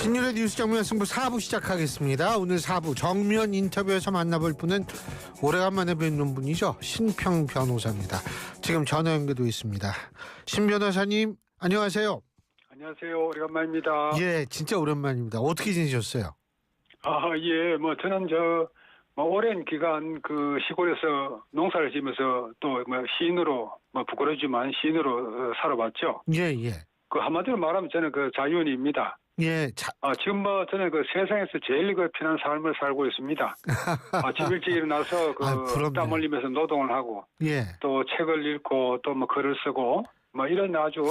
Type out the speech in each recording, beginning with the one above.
신율의 뉴스 정면 승부 4부 시작하겠습니다. 오늘 4부 정면 인터뷰에서 만나볼 분은 오래간만에 뵙는 분이죠. 신평 변호사입니다. 지금 전화 연결도 있습니다. 신 변호사님 안녕하세요. 안녕하세요. 오래간만입니다. 예, 진짜 오랜만입니다. 어떻게 지내셨어요? 예, 저는 오랜 기간 그 시골에서 농사를 지으면서 또 시인으로 부끄러지만 시인으로 살아봤죠. 예, 예. 그 한마디로 말하면 저는 그 자유인입니다. 예, 지금 저는 그 세상에서 제일 편한 삶을 살고 있습니다. 아침 일찍 일어나서 땀 흘리면서 노동을 하고, 예, 또 책을 읽고 또 글을 쓰고 이런 아주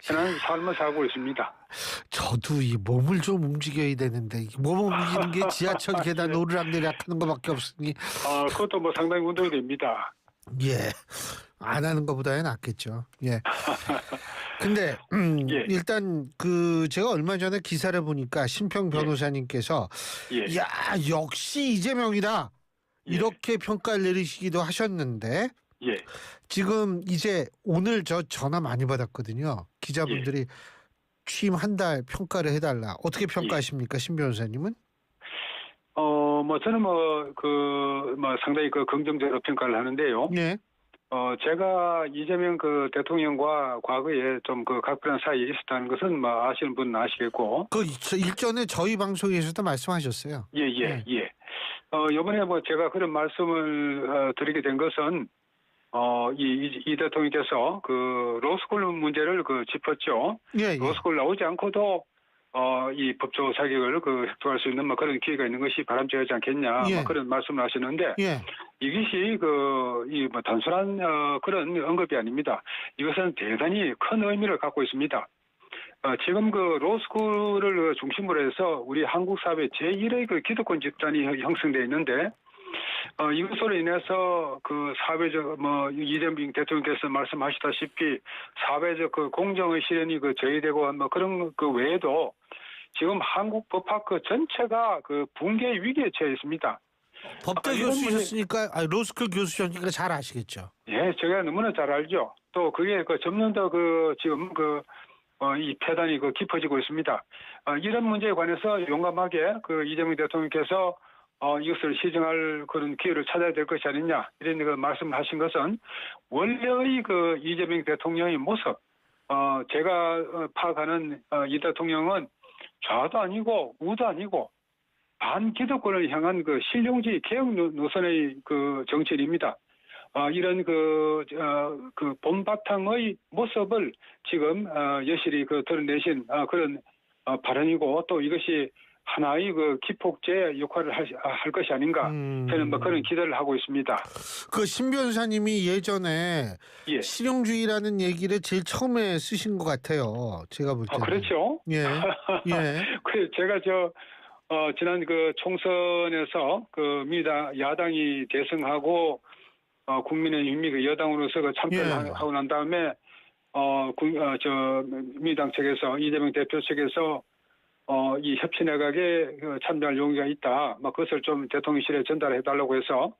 편한 삶을 살고 있습니다. 저도 이 몸을 좀 움직여야 되는데 몸 움직이는 게 지하철 계단 오르락내리락 하는 것밖에 없으니 그것도 상당히 운동이 됩니다. 예, 안 하는 것보다야 낫겠죠. 예. 근데 예. 일단 제가 얼마 전에 기사를 보니까 신평 변호사님께서 예. 야, 역시 이재명이다. 이렇게 평가를 내리시기도 하셨는데 예. 지금 이제 오늘 저 전화 많이 받았거든요. 기자분들이 취임 한 달 평가를 해달라. 어떻게 평가하십니까, 신 변호사님은? 저는 상당히 긍정적으로 평가를 하는데요. 예. 제가 이재명 대통령과 과거에 좀 각별한 사이에 있었다는 것은 아시는 분은 아시겠고. 일전에 저희 방송에서도 말씀하셨어요. 예. 이번에 제가 그런 말씀을 드리게 된 것은 이 대통령께서 로스쿨 문제를 짚었죠. 예. 로스쿨 나오지 않고도 이 법조 자격을 획득할 수 있는 그런 기회가 있는 것이 바람직하지 않겠냐 그런 말씀을 하시는데 이것이 단순한 그런 언급이 아닙니다. 이것은 대단히 큰 의미를 갖고 있습니다. 지금 로스쿨을 중심으로 해서 우리 한국 사회 제1의 기득권 집단이 형성되어 있는데 이것으로 인해서 사회적 이재명 대통령께서 말씀하시다시피 사회적 공정의 실현이 저해되고 그런 외에도 지금 한국 법학 전체가 붕괴 위기에 처해 있습니다. 법대 교수셨으니까 로스쿨 교수셨으니까 잘 아시겠죠. 예, 제가 너무나 잘 알죠. 또 그게 점점 더 지금 이 폐단이 깊어지고 있습니다. 이런 문제에 관해서 용감하게 이재명 대통령께서 이것을 시정할 그런 기회를 찾아야 될 것이 아니냐 이런 말씀을 하신 것은 원래의 이재명 대통령의 모습, 제가 파악하는 이 대통령은 좌도 아니고 우도 아니고 반기득권을 향한 실용주의 개혁 노선의 정치인입니다. 이런 본바탕의 모습을 지금 여실히 드러내신 그런 발언이고 또 이것이 하나의 기폭제 역할을 할 것이 아닌가 저는 그런 기대를 하고 있습니다. 신 변호사님이 예전에 실용주의라는 얘기를 제일 처음에 쓰신 것 같아요. 제가 볼 때는. 그렇죠. 예. 그래서 제가 지난 총선에서 민주당 야당이 대승하고 국민의힘이 여당으로서 참패하고 난 다음에 민주당 측에서 이재명 대표 측에서 이 협치내각에 참여할 용의가 있다. 그것을 좀 대통령실에 전달해달라고 해서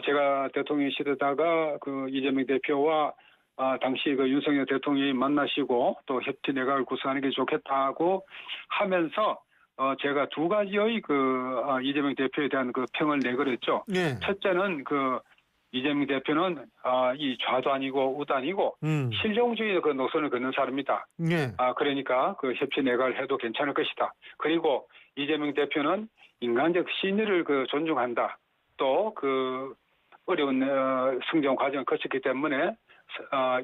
제가 대통령실에다가 이재명 대표와 당시 윤석열 대통령이 만나시고 또 협치내각을 구성하는 게 좋겠다고 하면서 제가 두 가지의 이재명 대표에 대한 평을 내걸었죠. 첫째는 이재명 대표는 이 좌도 아니고 우도 아니고 실용주의 노선을 걷는 사람이다. 그러니까 협치 내각을 해도 괜찮을 것이다. 그리고 이재명 대표는 인간적 신의를 존중한다. 또 어려운 승정 과정을 거쳤기 때문에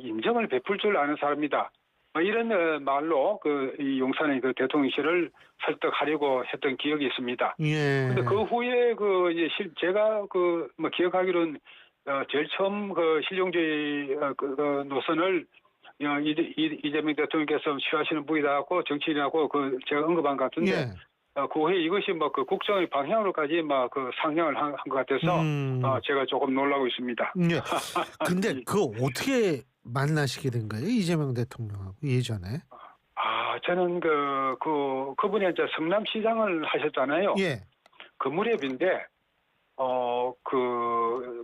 인정을 베풀 줄 아는 사람이다. 이런 말로 이 용산의 대통령실을 설득하려고 했던 기억이 있습니다. 근데 그 후에 제가 기억하기로는 제일 처음 실용주의 노선을 이재명 대통령께서 취하시는 분이라고 정치인이라고 제가 언급한 것 같은데 그 후에 이것이 국정의 방향으로까지 상향을 한 것 같아서 제가 조금 놀라고 있습니다. 근데 어떻게 만나시게 된 거예요? 이재명 대통령하고 예전에? 저는 그분이 이제 성남시장을 하셨잖아요. 그 무렵인데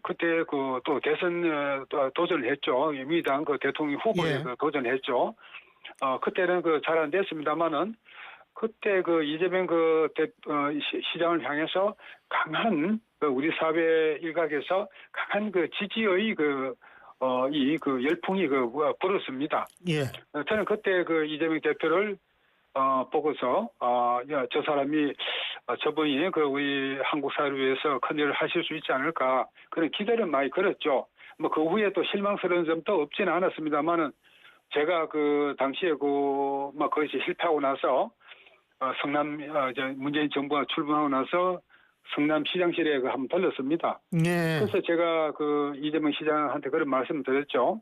그때 또 대선 도전을 했죠. 민주당 대통령 후보에 도전했죠. 그때는 잘 안 됐습니다만은 그때 그 이재명 시장을 향해서 강한 우리 사회 일각에서 강한 그 지지의 열풍이 불었습니다. 예. 저는 그때 그 이재명 대표를 보고서 야, 저 사람이 저분이 그 우리 한국 사회를 위해서 큰 일을 하실 수 있지 않을까 그런 기대를 많이 걸었죠. 뭐 그 후에 또 실망스러운 점도 없지는 않았습니다만은 제가 그 당시에 그것이 실패하고 나서 성남 문재인 정부가 출범하고 나서 성남 시장실에 한번 들렀습니다. 예. 그래서 제가 그 이재명 시장한테 그런 말씀을 드렸죠.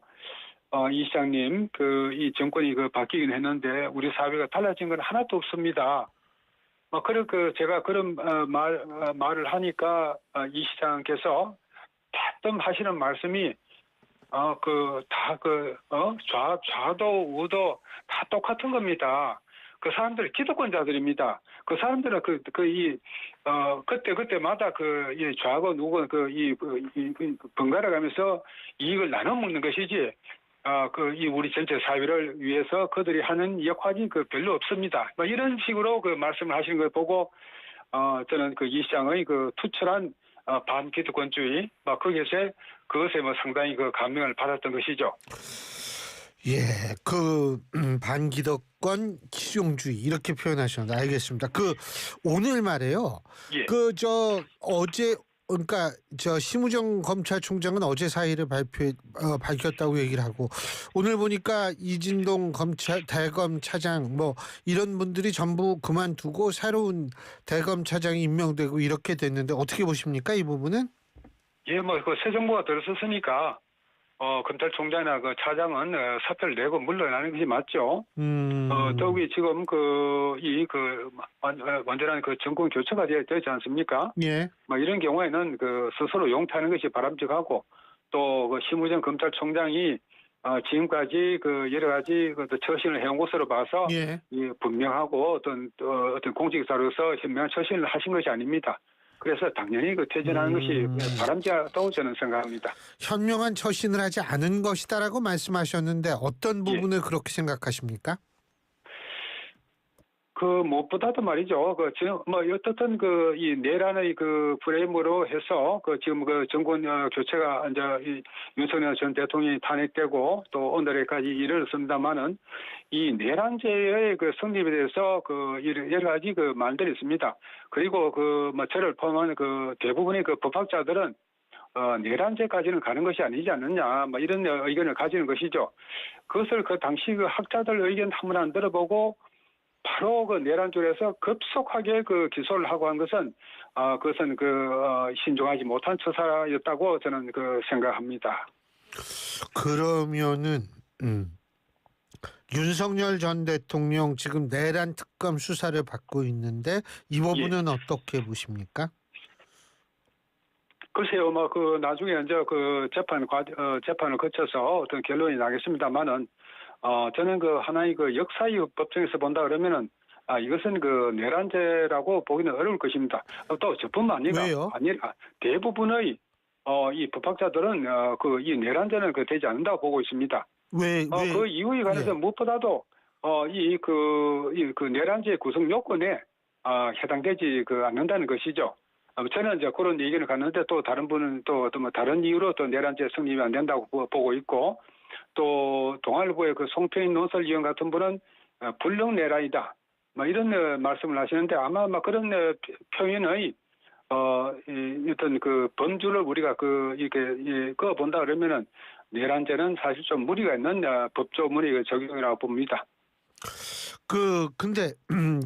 이 시장님, 이 정권이 바뀌긴 했는데 우리 사회가 달라진 건 하나도 없습니다. 제가 그런 말을 하니까 이 시장께서 대뜸 하시는 말씀이 좌도 우도 다 똑같은 겁니다. 그 사람들은 기득권자들입니다. 그 사람들은 그때마다 이 좌고 누고 번갈아 가면서 이익을 나눠 먹는 것이지, 이 우리 전체 사회를 위해서 그들이 하는 역할이 별로 없습니다. 이런 식으로 말씀을 하시는 걸 보고, 저는 이 시장의 투철한 반기득권주의, 그것에 상당히 감명을 받았던 것이죠. 예, 반기득권 실용주의 이렇게 표현하셨는데 알겠습니다. 오늘 말이에요. 예. 어제 그러니까 심우정 검찰총장은 어제 사의를 밝혔다고 얘기를 하고, 오늘 보니까 이진동 대검 차장 이런 분들이 전부 그만두고 새로운 대검 차장이 임명되고 이렇게 됐는데 어떻게 보십니까, 이 부분은? 예, 새 정부가 들어섰으니까 검찰총장이나 차장은 사표를 내고 물러나는 것이 맞죠. 더욱이 지금 완전한 정권 교체가 되지 않습니까? 예. 이런 경우에는 스스로 용퇴하는 것이 바람직하고, 또 심우정 검찰총장이 지금까지 여러 가지 처신을 해온 것으로 봐서 예. 분명하고 어떤 공직자로서 현명한 처신을 하신 것이 아닙니다. 그래서 당연히 퇴진하는 것이 바람직하다고 저는 생각합니다. 현명한 처신을 하지 않은 것이다라고 말씀하셨는데 어떤 부분을 그렇게 생각하십니까? 무엇보다도 말이죠. 지금 어떻든 이 내란의 프레임으로 해서 지금 정권 교체가 이제 윤석열 전 대통령이 탄핵되고 또 오늘에까지 이르렀습니다만은, 이 내란죄의 성립에 대해서 여러 가지 말들이 있습니다. 그리고 저를 포함한 대부분의 법학자들은 내란죄까지는 가는 것이 아니지 않느냐, 이런 의견을 가지는 것이죠. 그것을 당시 학자들 의견 한번 안 들어보고 바로 내란죄에서 급속하게 기소를 하고 한 것은 그것은 신중하지 못한 처사였다고 저는 생각합니다. 그러면은 윤석열 전 대통령 지금 내란 특검 수사를 받고 있는데 이 부분은 어떻게 보십니까? 글쎄요, 나중에 이제 재판을 거쳐서 어떤 결론이 나겠습니다만은, 저는 하나의 역사의 법정에서 본다 그러면은, 이것은 내란죄라고 보기는 어려울 것입니다. 또 저뿐만 왜요? 아니라 대부분의 이 법학자들은 이 내란죄는 되지 않는다고 보고 있습니다. 왜? 그 이유에 관해서 무엇보다도 내란죄의 구성 요건에 해당되지 않는다는 것이죠. 저는 이제 그런 의견을 갖는데, 또 다른 분은 또 다른 이유로 또 내란죄 성립이 안 된다고 보고 있고, 또 동아일보의 송태인 논설위원 같은 분은 불능 내란이다, 이런 말씀을 하시는데, 아마 그런 표현의 어떤 범주를 우리가 이렇게 그어본다 그러면은 내란죄는 사실 좀 무리가 있는 법조문의 적용이라고 봅니다. 근데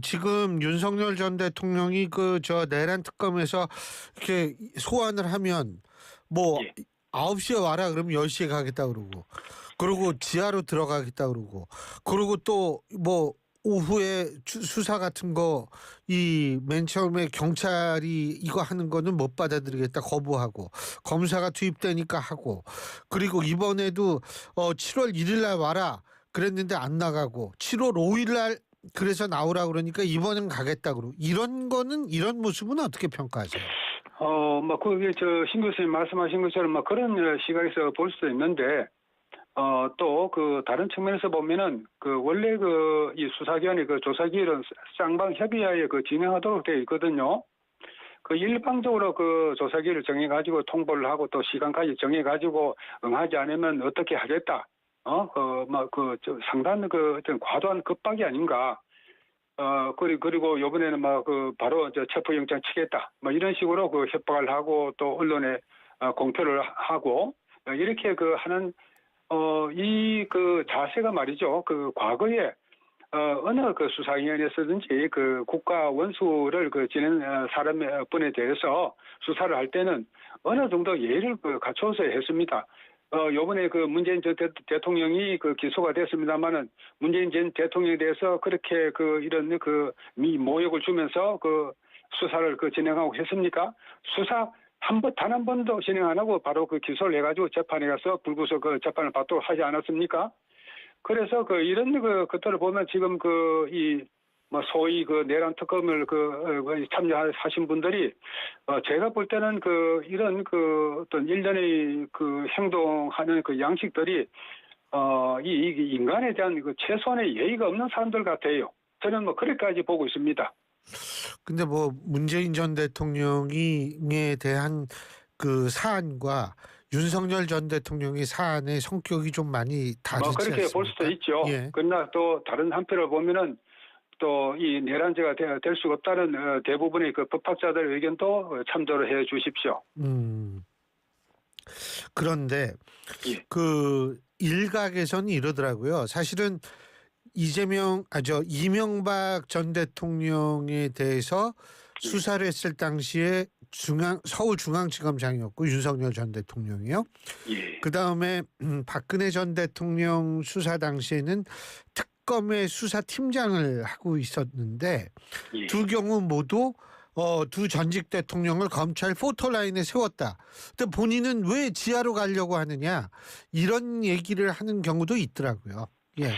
지금 윤석열 전 대통령이 내란 특검에서 이렇게 소환을 하면 9시에 와라 그러면 10시에 가겠다 그러고 지하로 들어가겠다 그러고 또 오후에 수사 같은 거 맨 처음에 경찰이 이거 하는 거는 못 받아들이겠다 거부하고, 검사가 투입되니까 하고, 그리고 이번에도 7월 1일 날 와라 그랬는데 안 나가고 7월 5일 날 그래서 나오라 그러니까 이번엔 가겠다 그러고, 이런 모습은 어떻게 평가하세요? 그게 신 교수님 말씀하신 것처럼 그런 시각에서 볼 수도 있는데, 또 그 다른 측면에서 보면은 그 원래 그 이 수사기관의 그 조사기일은 쌍방 협의하에 그 진행하도록 되어 있거든요. 그 일방적으로 그 조사기를 정해가지고 통보를 하고 또 시간까지 정해가지고 응하지 않으면 어떻게 하겠다. 상당 그 어떤 과도한 급박이 아닌가. 그리고 요번에는 바로 체포영장 치겠다. 이런 식으로 그 협박을 하고 또 언론에 공표를 하고 이렇게 그 하는 이 그 자세가 말이죠. 그 과거에 어느 그 수사기관에서든지 그 국가 원수를 그 지낸 사람분에 대해서 수사를 할 때는 어느 정도 예의를 그 갖춰서 했습니다. 요번에 그 문재인 전 대통령이 그 기소가 됐습니다만은 문재인 전 대통령에 대해서 그렇게 그 이런 그 모욕을 주면서 그 수사를 그 진행하고 했습니까? 수사 단 한 번도 진행 안 하고 바로 그 기소를 해가지고 재판에 가서 불구속 그 재판을 받도록 하지 않았습니까? 그래서 그 이런 것들을 보면 지금 소위 그 내란 특검을 참여하신 분들이 제가 볼 때는 그 이런 그 어떤 일련의 그 행동하는 그 양식들이 이 인간에 대한 그 최소한의 예의가 없는 사람들 같아요. 저는 그렇게까지 보고 있습니다. 근데 문재인 전 대통령에 대한 그 사안과 윤석열 전 대통령의 사안의 성격이 좀 많이 다르지 그렇게 않습니까? 볼 수도 있죠. 예. 그러나 또 다른 한편을 보면은 또 이 내란죄가 될 수가 없다는 대부분의 그 법학자들 의견도 참조를 해 주십시오. 그런데 예. 그 일각에서는 이러더라고요. 사실은 이명박 전 대통령에 대해서 수사를 했을 당시에 서울중앙지검장이었고 윤석열 전 대통령이요. 예. 그다음에 박근혜 전 대통령 수사 당시에는 특검의 수사팀장을 하고 있었는데 예. 두 경우 모두 두 전직 대통령을 검찰 포토라인에 세웠다. 근데 본인은 왜 지하로 가려고 하느냐 이런 얘기를 하는 경우도 있더라고요. 예.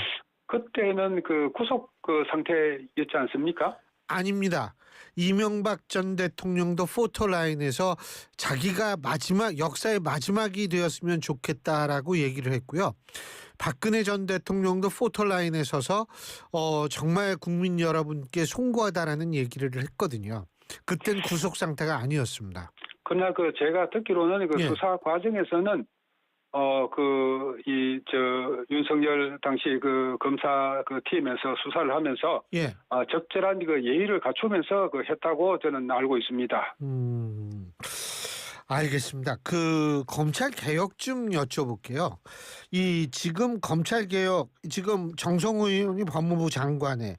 그때는 그 구속 그 상태였지 않습니까? 아닙니다. 이명박 전 대통령도 포토라인에서 자기가 역사의 마지막이 되었으면 좋겠다라고 얘기를 했고요. 박근혜 전 대통령도 포토라인에 서서 정말 국민 여러분께 송구하다라는 얘기를 했거든요. 그땐 구속 상태가 아니었습니다. 그러나 제가 듣기로는 예. 수사 과정에서는 윤석열 당시 그 검사 그 팀에서 수사를 하면서 예. 적절한 그 예의를 갖추면서 했다고 저는 알고 있습니다. 알겠습니다. 그 검찰 개혁 좀 여쭤볼게요. 지금 검찰 개혁 지금 정성호 의원이 법무부 장관에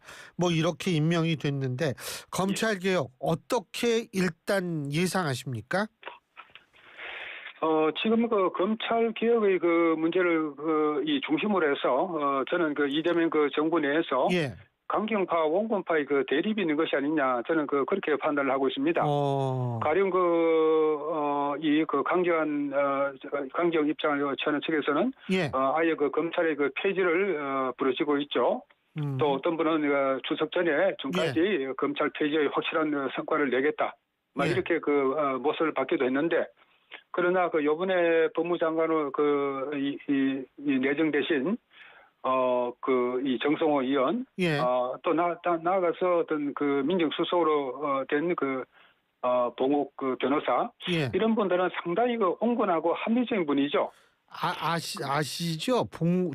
이렇게 임명이 됐는데 검찰 개혁 어떻게 일단 예상하십니까? 지금 그 검찰 개혁의 그 문제를 이 중심으로 해서 저는 이재명 정부 내에서 예. 강경파, 원군파의 대립이 있는 것이 아니냐 저는 그렇게 판단을 하고 있습니다. 가령 강경 입장을 취하는 측에서는 예. 아예 검찰의 폐지를 부르시고 있죠. 또 어떤 분은 추석 전까지 검찰 폐지의 확실한 성과를 내겠다. 예. 이렇게 모습을 받기도 했는데. 그러나 요번에 법무장관으로 이 내정 대신 이 정성호 의원 예. 또 나아가서 어떤 민정수석으로 된 봉욱 변호사 예. 이런 분들은 상당히 온건하고 합리적인 분이죠. 아시죠? 봉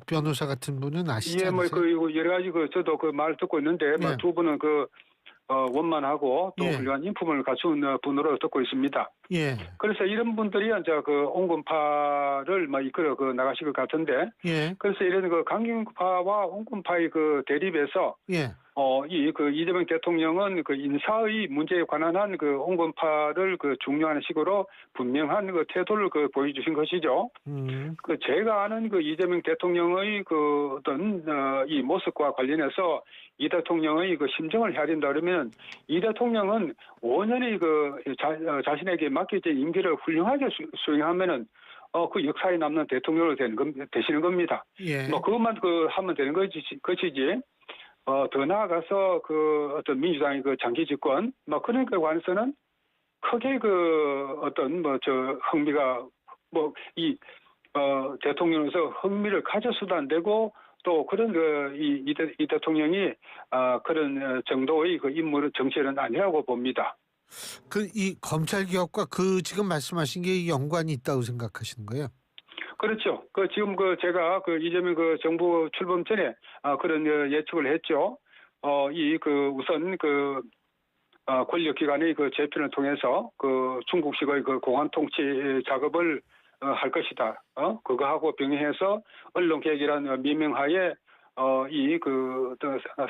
변호사 같은 분은 아시죠? 예, 여러 가지 저도 말 듣고 있는데 예. 두 분은 원만하고 또 예. 훌륭한 인품을 갖춘 분으로 듣고 있습니다. 예. 그래서 이런 분들이 이제 온건파를 이끌어 나가실 것 같은데, 예. 그래서 이런 강경파와 온건파의 대립에서 예. 이재명 대통령은 인사의 문제에 관한 온건파를 중요한 식으로 분명한 태도를 보여주신 것이죠. 제가 아는 이재명 대통령의 어떤 이 모습과 관련해서 이 대통령의 심정을 해야 된다 그러면 이 대통령은 5년의 자신에게 맡겨진 임기를 훌륭하게 수행하면은 역사에 남는 대통령으로 되시는 겁니다. 예. 그것만 하면 되는 것이지. 더 나아가서 어떤 민주당의 장기 집권 그런 데 관해서는 크게 어떤 흥미가 대통령으로서 흥미를 가져서도 안 되고 또 그런 이 대통령이 그런 정도의 그 인물은 정치인은 아니라고 봅니다. 그 이 검찰 개혁과 그 지금 말씀하신 게 연관이 있다고 생각하시는 거예요? 그렇죠. 지금 제가 이재명 정부 출범 전에 그런 예측을 했죠. 우선 권력기관의 재편을 통해서 중국식의 공안 통치 작업을 할 것이다. 그거하고 병행해서 언론 개혁이라는 미명하에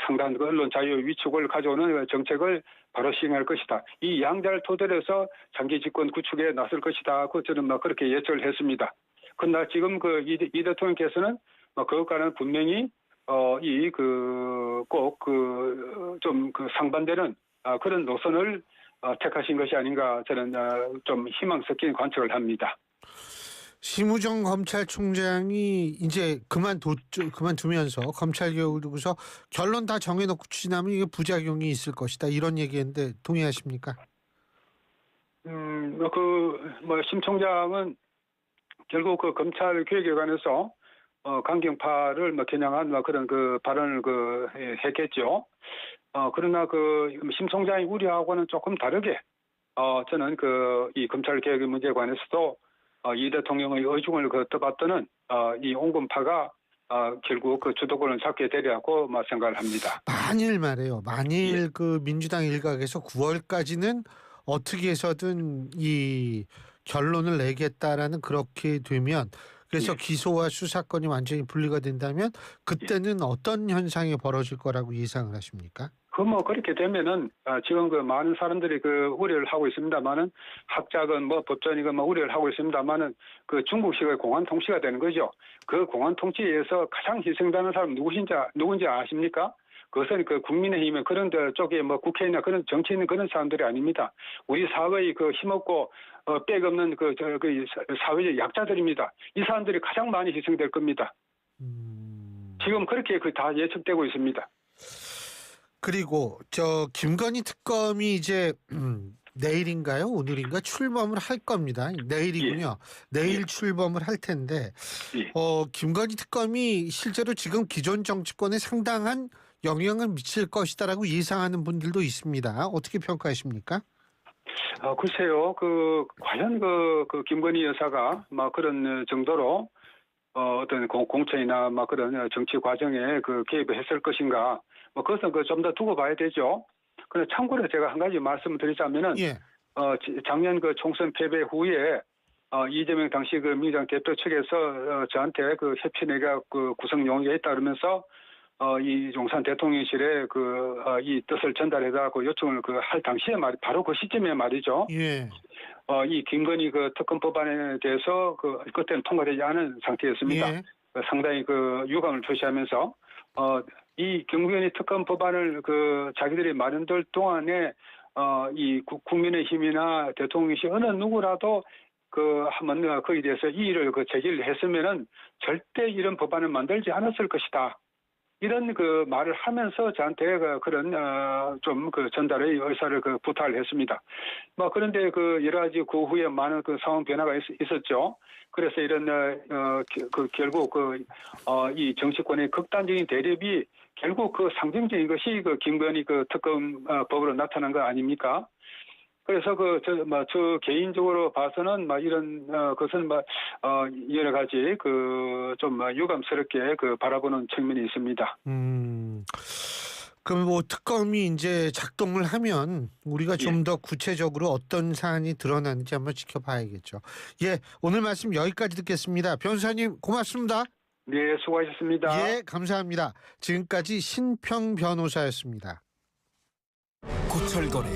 상당한 언론 자유 위축을 가져오는 정책을 바로 시행할 것이다. 이 양자를 토대로 해서 장기 집권 구축에 나설 것이다. 저는 그렇게 예측을 했습니다. 그러나 지금 이 대통령께서는 그것과는 분명히 좀 상반되는 그런 노선을 택하신 것이 아닌가 저는 좀 희망 섞인 관측을 합니다. 심우정 검찰총장이 이제 그만두면서 검찰 개혁을 두고서 결론 다 정해놓고 추진하면 이게 부작용이 있을 것이다 이런 얘기했는데 동의하십니까? 심 총장은 결국 검찰 개혁에 관해서 강경파를 겨냥한 그런 발언을 했겠죠. 그러나 심 총장이 우려하고는 조금 다르게 저는 이 검찰 개혁의 문제에 관해서도 이 대통령의 의중을 떠받드는 이 온건파가 결국 주도권을 잡게 되리라고 생각을 합니다. 만일 민주당 일각에서 9월까지는 어떻게 해서든 이 결론을 내겠다라는 그렇게 되면 그래서 예. 기소와 수사권이 완전히 분리가 된다면 그때는 어떤 현상이 벌어질 거라고 예상을 하십니까? 그렇게 되면은 지금 많은 사람들이 우려를 하고 있습니다만은 학자건 법전이건 우려를 하고 있습니다만은 중국식의 공안 통치가 되는 거죠. 그 공안 통치에 의해서 가장 희생당하는 사람 누군지 아십니까? 그것은 국민의힘의 그런 쪽에 국회의나 그런 정치에 있는 그런 사람들이 아닙니다. 우리 사회의 힘없고 빽 없는 사회적 약자들입니다. 이 사람들이 가장 많이 희생될 겁니다. 지금 그렇게 다 예측되고 있습니다. 그리고 김건희 특검이 이제 내일인가요? 오늘인가 출범을 할 겁니다. 내일이군요. 내일 출범을 할 텐데 김건희 특검이 실제로 지금 기존 정치권에 상당한 영향을 미칠 것이다라고 예상하는 분들도 있습니다. 어떻게 평가하십니까? 글쎄요. 과연 김건희 여사가 그런 정도로 어떤 공천이나 그런 정치 과정에 개입을 했을 것인가? 그것은 좀 더 두고 봐야 되죠. 그런데 참고로 제가 한 가지 말씀을 드리자면은 예. 작년 총선 패배 후에 이재명 당시 민주당 대표 측에서 저한테 협치내각 구성 용의가 있다 그러면서 이 용산 대통령실에 이 뜻을 전달해달라고 요청을 할 당시에 바로 그 시점에 말이죠. 예. 이 김건희 특검 법안에 대해서 그때는 통과되지 않은 상태였습니다. 예. 상당히 유감을 표시하면서 이 김건희 특검 법안을 자기들이 마련될 동안에 이 국민의힘이나 대통령실 어느 누구라도 한번 거기에 대해서 이의를 제기를 했으면은 절대 이런 법안을 만들지 않았을 것이다. 이런 말을 하면서 저한테 그런 좀 전달의 의사를 부탁을 했습니다. 그런데 여러 가지 후에 많은 상황 변화가 있었죠. 그래서 이런 결국 이 정치권의 극단적인 대립이 결국 상징적인 것이 김건희 특검 법으로 나타난 거 아닙니까? 그래서 저 개인적으로 봐서는 이런 것은 여러 가지 좀 유감스럽게 바라보는 측면이 있습니다. 그럼 특검이 이제 작동을 하면 우리가 좀 더 구체적으로 어떤 사안이 드러나는지 한번 지켜봐야겠죠. 예, 오늘 말씀 여기까지 듣겠습니다. 변호사님 고맙습니다. 네, 수고하셨습니다. 예, 감사합니다. 지금까지 신평 변호사였습니다. 고철거래